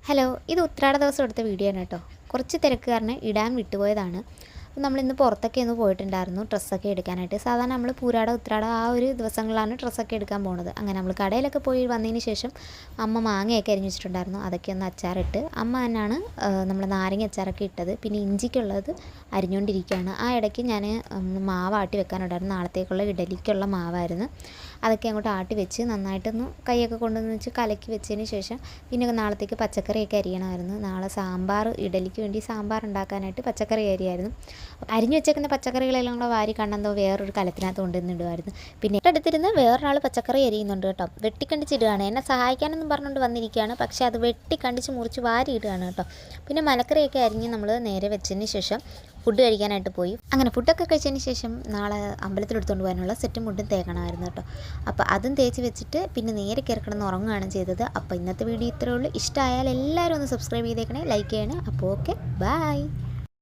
Hello, ഇത് ഉത്രാട ദിവസം എടുത്ത വീഡിയോ ആണ് കേട്ടോ. കുറച്ച് തിരക്ക് കാരണം ഇടാൻ വിട്ടുപോയതാണ്. നമ്മളിന്ന് പുറത്തൊക്കെ ഒന്ന് പോയിട്ടുണ്ടായിരുന്നു ഡ്രസ്സൊക്കെ എടുക്കാനായിട്ട്. സാധാരണ നമ്മൾ ഉത്രാടം ആ ഒരു ദിവസങ്ങളിലാണ് ഡ്രസ്സൊക്കെ എടുക്കാൻ പോകുന്നത്. അങ്ങനെ നമ്മൾ കടയിലൊക്കെ പോയി വന്നതിന് ശേഷം അമ്മ മാങ്ങയൊക്കെ അരിഞ്ഞ് വെച്ചിട്ടുണ്ടായിരുന്നു. അതൊക്കെ ഒന്ന് അച്ചാറിട്ട് അമ്മ തന്നെയാണ് നമ്മൾ നാരങ്ങ അച്ചാറൊക്കെ ഇട്ടത്. പിന്നെ ഇഞ്ചിക്കുള്ളത് അരിഞ്ഞുകൊണ്ടിരിക്കുകയാണ്. ആ ഇടയ്ക്ക് ഞാൻ മാവ് ആട്ടി വെക്കാനുണ്ടായിരുന്നു. നാളത്തേക്കുള്ള ഇഡലിക്കുള്ള മാവായിരുന്നു. അതൊക്കെ അങ്ങോട്ട് ആട്ടി വെച്ച് നന്നായിട്ടൊന്ന് കൈയൊക്കെ കൊണ്ടുവന്ന് വെച്ച് കലക്കി വെച്ചതിന് ശേഷം പിന്നെ നാളത്തേക്ക് പച്ചക്കറിയൊക്കെ അരിയണമായിരുന്നു. നാളെ ഇഡലിക്ക് വേണ്ടി സാമ്പാർ ഉണ്ടാക്കാനായിട്ട് പച്ചക്കറി അരിയായിരുന്നു. അരിഞ്ഞു വെച്ചേക്കുന്ന പച്ചക്കറികളെല്ലാം കൂടെ വാരി കണ്ണെന്തോ വേറൊരു കലത്തിനകത്ത് കൊണ്ടുവന്നിടുമായിരുന്നു. പിന്നെ അടുത്തിരുന്ന് വേറൊരാൾ പച്ചക്കറി അരിയുന്നുണ്ട് കേട്ടോ. വെട്ടിക്കണ്ടിച്ചിടുകയാണ്. എന്നെ സഹായിക്കാനെന്നും പറഞ്ഞുകൊണ്ട് വന്നിരിക്കുകയാണ്. പക്ഷേ അത് വെട്ടിക്കണ്ടിച്ച് മുറിച്ച് വാരി ഇടുകയാണ് കേട്ടോ. പിന്നെ മലക്കറിയൊക്കെ അരിഞ്ഞ് നമ്മൾ നേരെ വെച്ചതിന് ശേഷം ഫുഡ് കഴിക്കാനായിട്ട് പോയി. അങ്ങനെ ഫുഡൊക്കെ കഴിച്ചതിന് ശേഷം നാളെ അമ്പലത്തിലെടുത്തുകൊണ്ട് പോകാനുള്ള സെറ്റും മുണ്ടും തേക്കണമായിരുന്നു കേട്ടോ. അപ്പോൾ അതും തേച്ച് വെച്ചിട്ട് പിന്നെ നേരെ കിടക്കിടന്ന് ഉറങ്ങുകയാണ് ചെയ്തത്. അപ്പോൾ ഇന്നത്തെ വീഡിയോ ഇത്രയേ ഉള്ളൂ. ഇഷ്ടമായാൽ എല്ലാവരും ഒന്ന് സബ്സ്ക്രൈബ് ചെയ്തേക്കണേ, ലൈക്ക് ചെയ്യണേ. അപ്പോൾ ഓക്കെ, ബൈ.